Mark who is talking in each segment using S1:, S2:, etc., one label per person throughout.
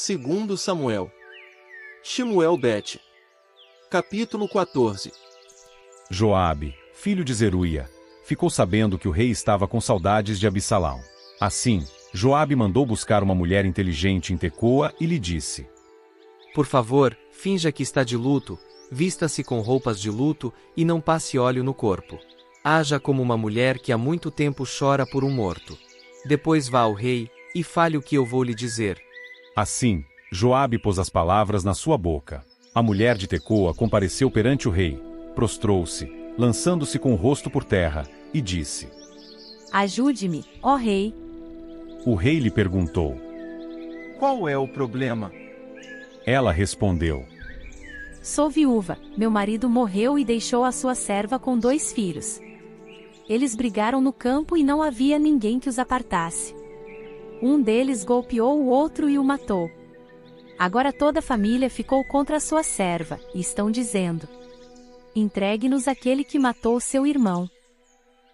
S1: Segundo Samuel. Shemuel Bet. Capítulo 14.
S2: Joabe, filho de Zeruia, ficou sabendo que o rei estava com saudades de Absalão. Assim, Joabe mandou buscar uma mulher inteligente em Tecoa e lhe disse:
S3: Por favor, finja que está de luto, vista-se com roupas de luto e não passe óleo no corpo. Haja como uma mulher que há muito tempo chora por um morto. Depois vá ao rei e fale o que eu vou lhe dizer.
S2: Assim, Joabe pôs as palavras na sua boca. A mulher de Tecoa compareceu perante o rei, prostrou-se, lançando-se com o rosto por terra, e disse:
S4: Ajude-me, ó rei.
S2: O rei lhe perguntou.
S5: Qual é o problema?
S2: Ela respondeu:
S4: Sou viúva, meu marido morreu e deixou a sua serva com 2 filhos. Eles brigaram no campo e não havia ninguém que os apartasse. Um deles golpeou o outro e o matou. Agora toda a família ficou contra a sua serva, e estão dizendo: Entregue-nos aquele que matou seu irmão.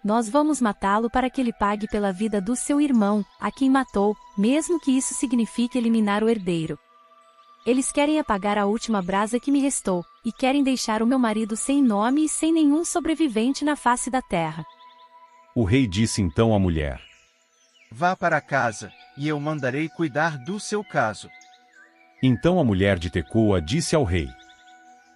S4: Nós vamos matá-lo para que ele pague pela vida do seu irmão, a quem matou, mesmo que isso signifique eliminar o herdeiro. Eles querem apagar a última brasa que me restou, e querem deixar o meu marido sem nome e sem nenhum sobrevivente na face da terra.
S2: O rei disse então à mulher:
S5: Vá para casa, e eu mandarei cuidar do seu caso.
S2: Então a mulher de Tecoa disse ao rei: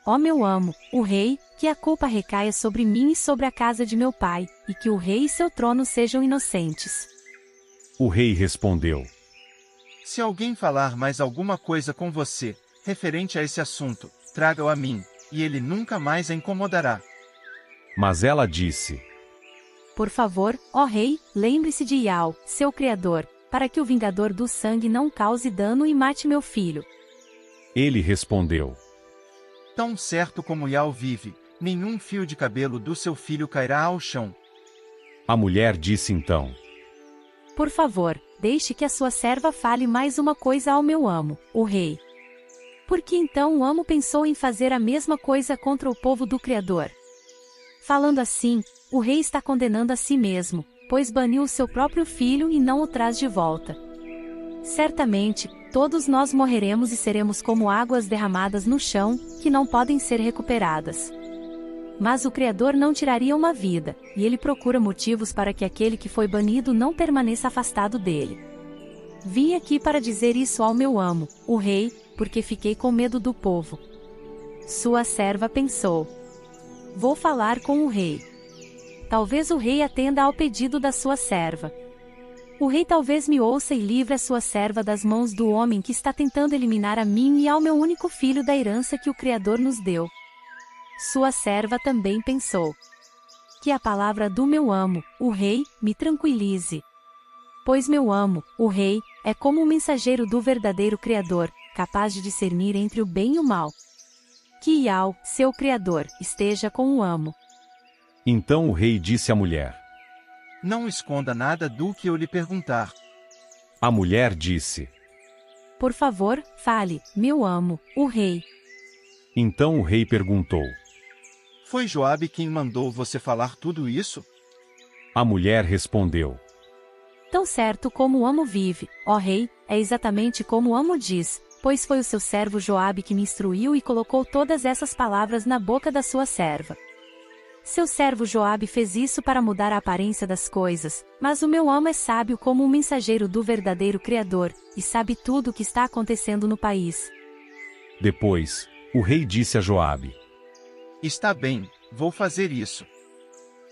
S4: Ó meu amo, o rei, que a culpa recaia sobre mim e sobre a casa de meu pai, e que o rei e seu trono sejam inocentes.
S2: O rei respondeu:
S5: Se alguém falar mais alguma coisa com você, referente a esse assunto, traga-o a mim, e ele nunca mais a incomodará.
S2: Mas ela disse:
S4: Por favor, ó rei, lembre-se de Iau, seu criador, para que o vingador do sangue não cause dano e mate meu filho.
S2: Ele respondeu:
S5: Tão certo como Iau vive, nenhum fio de cabelo do seu filho cairá ao chão.
S2: A mulher disse então:
S4: Por favor, deixe que a sua serva fale mais uma coisa ao meu amo, o rei. Porque então o amo pensou em fazer a mesma coisa contra o povo do Criador. Falando assim, o rei está condenando a si mesmo, pois baniu o seu próprio filho e não o traz de volta. Certamente, todos nós morreremos e seremos como águas derramadas no chão, que não podem ser recuperadas. Mas o Criador não tiraria uma vida, e ele procura motivos para que aquele que foi banido não permaneça afastado dele. Vim aqui para dizer isso ao meu amo, o rei, porque fiquei com medo do povo. Sua serva pensou: Vou falar com o rei. Talvez o rei atenda ao pedido da sua serva. O rei talvez me ouça e livre a sua serva das mãos do homem que está tentando eliminar a mim e ao meu único filho da herança que o Criador nos deu. Sua serva também pensou: Que a palavra do meu amo, o rei, me tranquilize. Pois meu amo, o rei, é como o mensageiro do verdadeiro Criador, capaz de discernir entre o bem e o mal. Que Iau, seu Criador, esteja com o amo.
S2: Então o rei disse à mulher:
S5: Não esconda nada do que eu lhe perguntar.
S2: A mulher disse:
S4: Por favor, fale, meu amo, o rei.
S2: Então o rei perguntou:
S5: Foi Joabe quem mandou você falar tudo isso?
S2: A mulher respondeu:
S4: Tão certo como o amo vive, ó rei, é exatamente como o amo diz, pois foi o seu servo Joabe que me instruiu e colocou todas essas palavras na boca da sua serva. Seu servo Joabe fez isso para mudar a aparência das coisas, mas o meu amo é sábio como um mensageiro do verdadeiro Criador, e sabe tudo o que está acontecendo no país.
S2: Depois, o rei disse a Joabe:
S5: Está bem, vou fazer isso.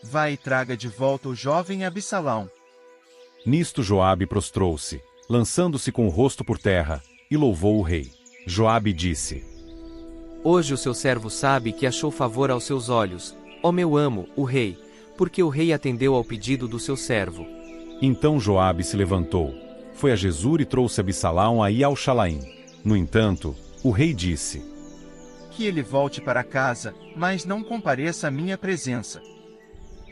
S5: Vá e traga de volta o jovem Absalão.
S2: Nisto Joabe prostrou-se, lançando-se com o rosto por terra, e louvou o rei. Joabe disse:
S3: Hoje o seu servo sabe que achou favor aos seus olhos, ó meu amo, o rei, porque o rei atendeu ao pedido do seu servo.
S2: Então Joabe se levantou, foi a Jesur e trouxe Absalão aí ao Shalaim. No entanto, o rei disse:
S5: Que ele volte para casa, mas não compareça à minha presença.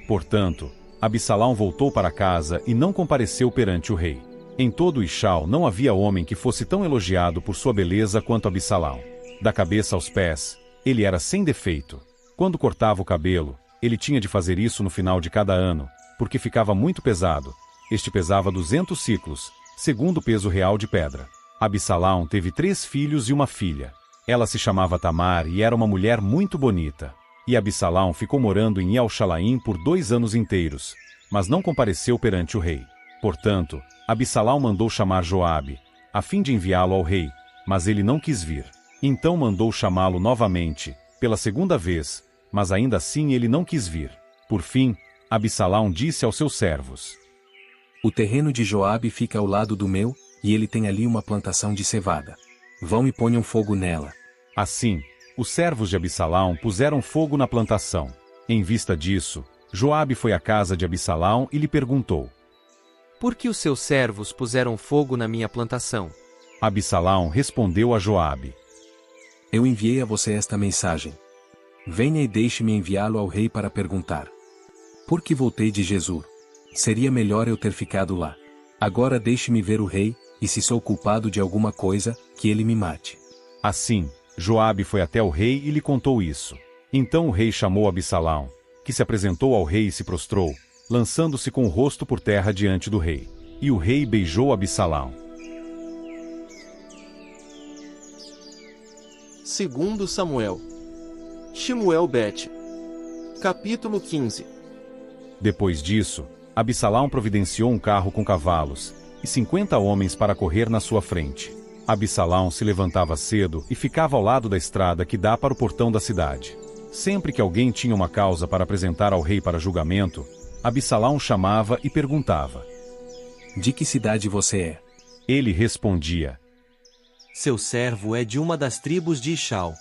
S2: Portanto, Absalão voltou para casa e não compareceu perante o rei. Em todo o Ixal não havia homem que fosse tão elogiado por sua beleza quanto Absalão. Da cabeça aos pés, ele era sem defeito. Quando cortava o cabelo, ele tinha de fazer isso no final de cada ano, porque ficava muito pesado. Este pesava 200 siclos, segundo o peso real de pedra. Absalão teve 3 filhos e uma filha. Ela se chamava Tamar e era uma mulher muito bonita. E Absalão ficou morando em El-Shalaim por 2 anos inteiros, mas não compareceu perante o rei. Portanto, Absalão mandou chamar Joabe, a fim de enviá-lo ao rei, mas ele não quis vir. Então mandou chamá-lo novamente, pela 2ª vez, mas ainda assim ele não quis vir. Por fim, Absalão disse aos seus servos:
S6: O terreno de Joabe fica ao lado do meu, e ele tem ali uma plantação de cevada. Vão e ponham fogo nela.
S2: Assim, os servos de Absalão puseram fogo na plantação. Em vista disso, Joabe foi à casa de Absalão e lhe perguntou:
S3: Por que os seus servos puseram fogo na minha plantação?
S2: Absalão respondeu a Joabe:
S6: Eu enviei a você esta mensagem. Venha e deixe-me enviá-lo ao rei para perguntar. Por que voltei de Jesur? Seria melhor eu ter ficado lá. Agora deixe-me ver o rei, e se sou culpado de alguma coisa, que ele me mate.
S2: Assim, Joabe foi até o rei e lhe contou isso. Então o rei chamou Absalão, que se apresentou ao rei e se prostrou, lançando-se com o rosto por terra diante do rei. E o rei beijou Absalão.
S1: 2 Samuel. Shemuel Bet. Capítulo 15.
S2: Depois disso, Absalão providenciou um carro com cavalos, e 50 homens para correr na sua frente. Absalão se levantava cedo e ficava ao lado da estrada que dá para o portão da cidade. Sempre que alguém tinha uma causa para apresentar ao rei para julgamento, Absalão chamava e perguntava:
S6: De que cidade você é?
S2: Ele respondia:
S7: Seu servo é de uma das tribos de Ishal.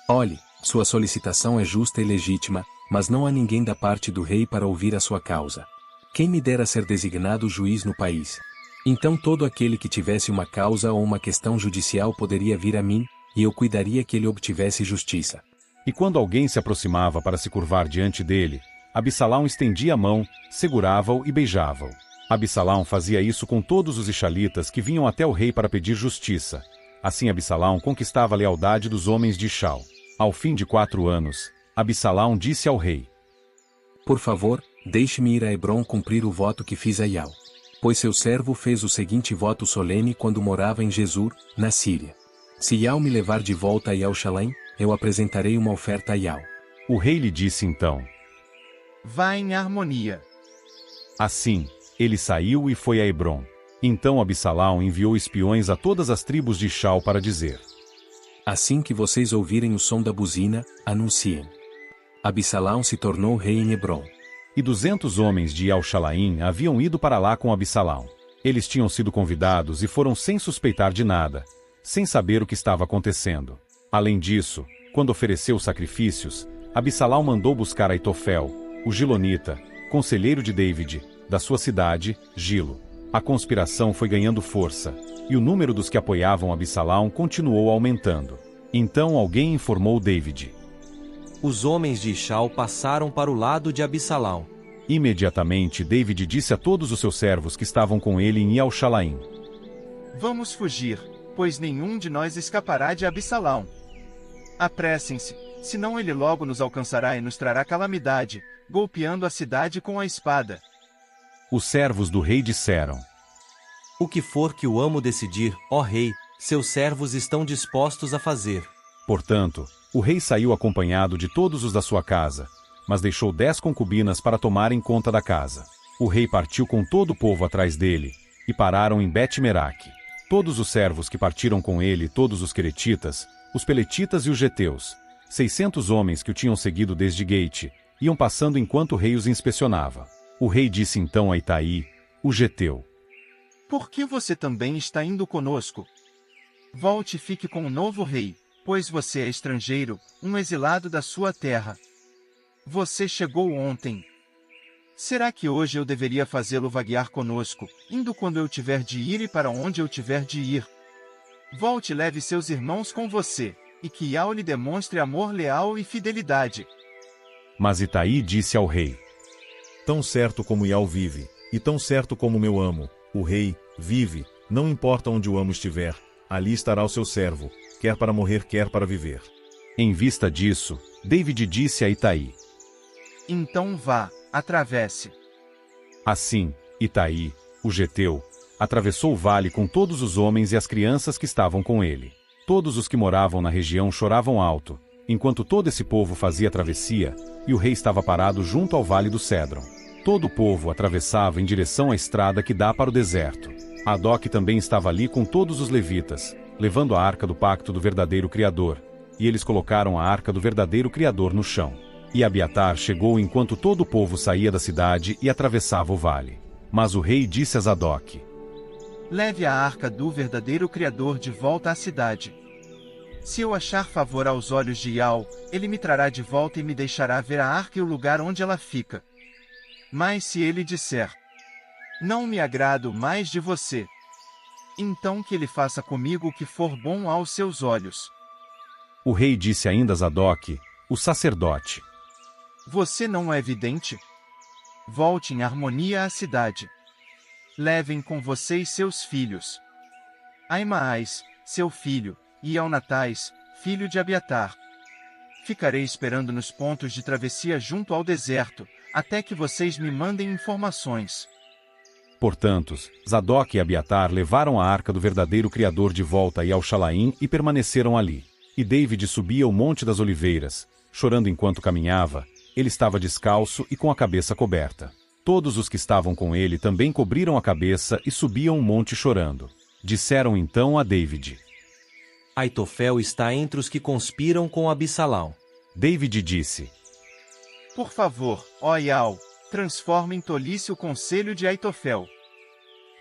S6: Olhe, sua solicitação é justa e legítima, mas não há ninguém da parte do rei para ouvir a sua causa. Quem me dera ser designado juiz no país? Então todo aquele que tivesse uma causa ou uma questão judicial poderia vir a mim, e eu cuidaria que ele obtivesse justiça.
S2: E quando alguém se aproximava para se curvar diante dele, Absalão estendia a mão, segurava-o e beijava-o. Absalão fazia isso com todos os Ishalitas que vinham até o rei para pedir justiça. Assim Absalão conquistava a lealdade dos homens de Ishal. Ao fim de 4 anos, Absalão disse ao rei:
S6: Por favor, deixe-me ir a Hebrom cumprir o voto que fiz a Ial. Pois seu servo fez o seguinte voto solene quando morava em Jesur, na Síria. Se Ial me levar de volta a El-Shalaim, eu apresentarei uma oferta a Ial.
S2: O rei lhe disse então:
S5: Vá em harmonia.
S2: Assim, ele saiu e foi a Hebrom. Então Absalão enviou espiões a todas as tribos de Ishal para dizer:
S6: Assim que vocês ouvirem o som da buzina, anunciem. Absalão se tornou rei em Hebrom.
S2: E 200 homens de El-Shalaim haviam ido para lá com Absalão. Eles tinham sido convidados e foram sem suspeitar de nada, sem saber o que estava acontecendo. Além disso, quando ofereceu sacrifícios, Absalão mandou buscar Aitofel, o Gilonita, conselheiro de David, da sua cidade, Gilo. A conspiração foi ganhando força, e o número dos que apoiavam Absalão continuou aumentando. Então alguém informou David:
S7: Os homens de Ishal passaram para o lado de Absalão.
S2: Imediatamente David disse a todos os seus servos que estavam com ele em El-Shalaim:
S5: Vamos fugir, pois nenhum de nós escapará de Absalão. Apressem-se, senão ele logo nos alcançará e nos trará calamidade, golpeando a cidade com a espada.
S2: Os servos do rei disseram:
S7: O que for que o amo decidir, ó rei, seus servos estão dispostos a fazer.
S2: Portanto, o rei saiu acompanhado de todos os da sua casa, mas deixou 10 concubinas para tomarem conta da casa. O rei partiu com todo o povo atrás dele, e pararam em Bet-Meraque. Todos os servos que partiram com ele, todos os queretitas, os peletitas e os geteus, 600 homens que o tinham seguido desde Gate, iam passando enquanto o rei os inspecionava. O rei disse então a Itaí, o geteu:
S5: Por que você também está indo conosco? Volte e fique com o novo rei, pois você é estrangeiro, um exilado da sua terra. Você chegou ontem. Será que hoje eu deveria fazê-lo vaguear conosco, indo quando eu tiver de ir e para onde eu tiver de ir? Volte e leve seus irmãos com você, e que Ial lhe demonstre amor leal e fidelidade.
S2: Mas Itaí disse ao rei:
S8: Tão certo como Ial vive, e tão certo como meu amo, o rei, vive, não importa onde o amo estiver, ali estará o seu servo, quer para morrer, quer para viver.
S2: Em vista disso, David disse a Itaí:
S5: Então vá, atravesse.
S2: Assim, Itaí, o geteu, atravessou o vale com todos os homens e as crianças que estavam com ele. Todos os que moravam na região choravam alto, enquanto todo esse povo fazia a travessia, e o rei estava parado junto ao vale do Cédron. Todo o povo atravessava em direção à estrada que dá para o deserto. Adoc também estava ali com todos os levitas, levando a arca do pacto do verdadeiro Criador, e eles colocaram a arca do verdadeiro Criador no chão. E Abiatar chegou enquanto todo o povo saía da cidade e atravessava o vale. Mas o rei disse a Zadok:
S5: Leve a arca do verdadeiro Criador de volta à cidade. Se eu achar favor aos olhos de Ial, ele me trará de volta e me deixará ver a arca e o lugar onde ela fica. Mas se ele disser: Não me agrado mais de você, então que ele faça comigo o que for bom aos seus olhos.
S2: O rei disse ainda a Zadok, o sacerdote:
S5: Você não é vidente? Volte em harmonia à cidade. Levem com vocês seus filhos. Aimaas, seu filho, e Elnatais, filho de Abiatar. Ficarei esperando nos pontos de travessia junto ao deserto, até que vocês me mandem informações.
S2: Portanto, Zadok e Abiatar levaram a arca do verdadeiro Criador de volta a Yal-Shalaim e permaneceram ali. E David subia o Monte das Oliveiras, chorando enquanto caminhava. Ele estava descalço e com a cabeça coberta. Todos os que estavam com ele também cobriram a cabeça e subiam o monte chorando. Disseram então a David:
S7: Aitofel está entre os que conspiram com Absalão.
S2: David disse:
S5: Por favor, ó Ial, transforma em tolice o conselho de Aitofel.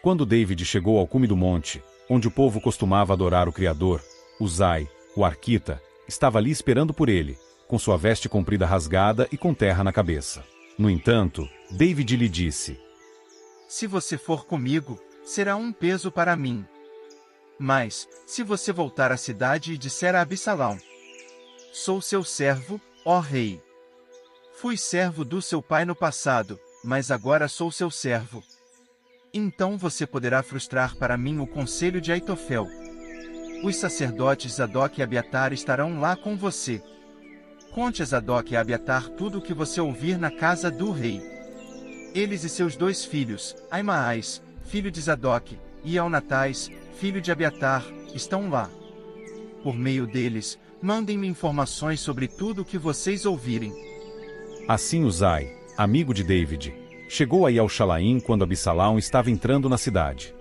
S2: Quando David chegou ao cume do monte, onde o povo costumava adorar o Criador, Uzai, o arquita, estava ali esperando por ele, com sua veste comprida rasgada e com terra na cabeça. No entanto, David lhe disse:
S5: Se você for comigo, será um peso para mim. Mas, se você voltar à cidade e disser a Absalão: Sou seu servo, ó rei. Fui servo do seu pai no passado, mas agora sou seu servo. Então você poderá frustrar para mim o conselho de Aitofel. Os sacerdotes Zadok e Abiatar estarão lá com você. Conte a Zadok e Abiatar tudo o que você ouvir na casa do rei. Eles e seus 2 filhos, Aimaas, filho de Zadok, e Elnatais, filho de Abiatar, estão lá. Por meio deles, mandem-me informações sobre tudo o que vocês ouvirem.
S2: Assim Uzai, amigo de David, chegou a Yal-Shalaim quando Absalão estava entrando na cidade.